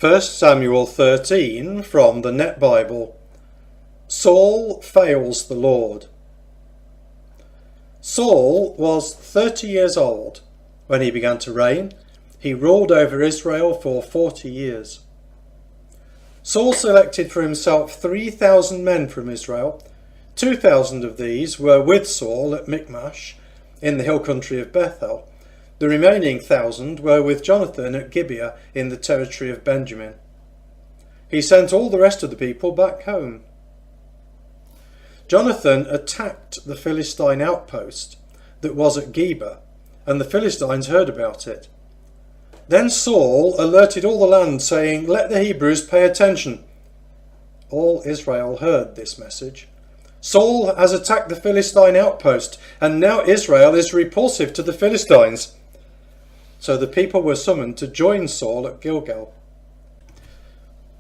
1Samuel 13 from the Net Bible. Saul fails the Lord. Saul was 30 years old when he began to reign. He ruled over Israel for 40 years. Saul selected for himself 3,000 men from Israel. 2,000 of these were with Saul at Michmash in the hill country of Bethel. The remaining 1,000 were with Jonathan at Gibeah in the territory of Benjamin. He sent all the rest of the people back home. Jonathan attacked the Philistine outpost that was at Gibeah, and the Philistines heard about it. Then Saul alerted all the land, saying, "Let the Hebrews pay attention." All Israel heard this message. Saul has attacked the Philistine outpost, and now Israel is repulsive to the Philistines. So the people were summoned to join Saul at Gilgal.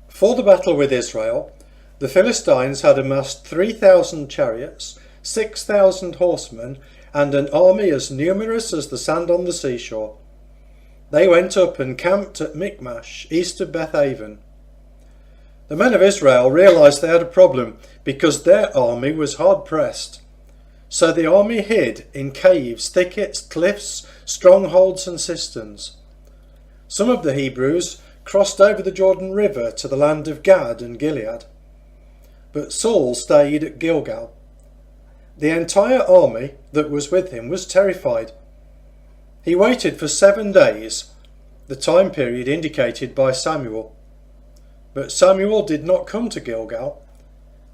For the battle with Israel, the Philistines had amassed 3,000 chariots, 6,000 horsemen, and an army as numerous as the sand on the seashore. They went up and camped at Michmash, east of Bethaven. The men of Israel realised they had a problem because their army was hard pressed. So the army hid in caves, thickets, cliffs, strongholds and cisterns. Some of the Hebrews crossed over the Jordan River to the land of Gad and Gilead. But Saul stayed at Gilgal. The entire army that was with him was terrified. He waited for 7 days, the time period indicated by Samuel. But Samuel did not come to Gilgal,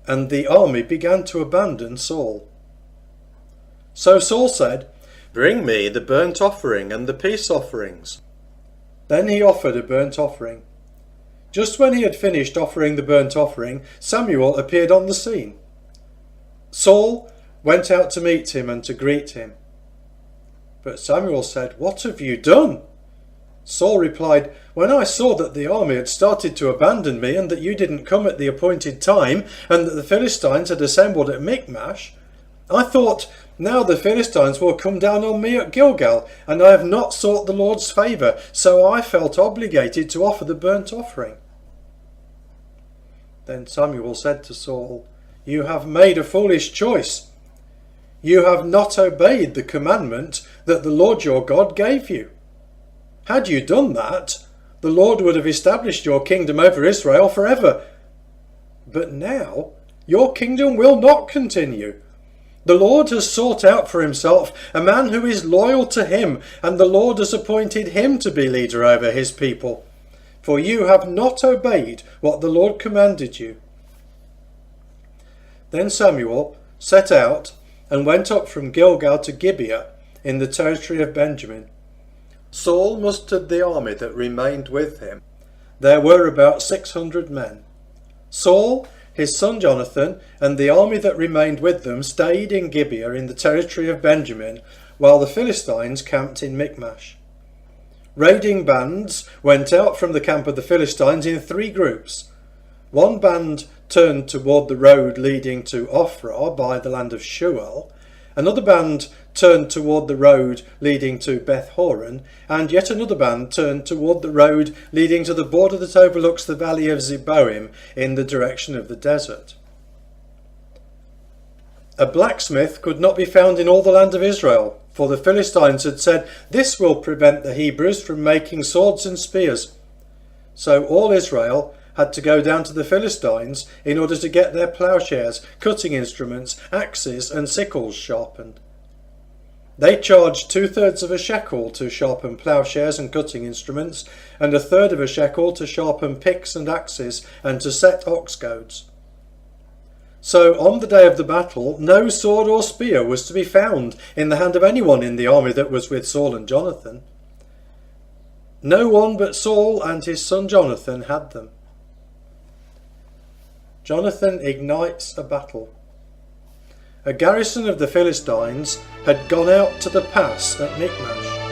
and the army began to abandon Saul. So Saul said, "Bring me the burnt offering and the peace offerings." Then he offered a burnt offering. Just when he had finished offering the burnt offering, Samuel appeared on the scene. Saul went out to meet him and to greet him. But Samuel said, "What have you done?" Saul replied, "When I saw that the army had started to abandon me and that you didn't come at the appointed time and that the Philistines had assembled at Michmash, I thought, now the Philistines will come down on me at Gilgal, and I have not sought the Lord's favour, so I felt obligated to offer the burnt offering." Then Samuel said to Saul, "You have made a foolish choice. You have not obeyed the commandment that the Lord your God gave you. Had you done that, the Lord would have established your kingdom over Israel forever. But now your kingdom will not continue. The Lord has sought out for himself a man who is loyal to him, and the Lord has appointed him to be leader over his people. For you have not obeyed what the Lord commanded you." Then Samuel set out and went up from Gilgal to Gibeah in the territory of Benjamin. Saul mustered the army that remained with him. There were about 600 men. Saul, his son Jonathan, and the army that remained with them stayed in Gibeah in the territory of Benjamin, while the Philistines camped in Michmash. Raiding bands went out from the camp of the Philistines in 3 groups. One band turned toward the road leading to Ophrah by the land of Shual. Another band turned toward the road leading to Beth-horon, and yet another band turned toward the road leading to the border that overlooks the valley of Zeboim in the direction of the desert. A blacksmith could not be found in all the land of Israel, for the Philistines had said, "This will prevent the Hebrews from making swords and spears." So all Israel had to go down to the Philistines in order to get their ploughshares, cutting instruments, axes and sickles sharpened. They charged 2/3 of a shekel to sharpen ploughshares and cutting instruments, and 1/3 of a shekel to sharpen picks and axes and to set ox goads. So on the day of the battle, no sword or spear was to be found in the hand of anyone in the army that was with Saul and Jonathan. No one but Saul and his son Jonathan had them. Jonathan ignites a battle. A garrison of the Philistines had gone out to the pass at Michmash.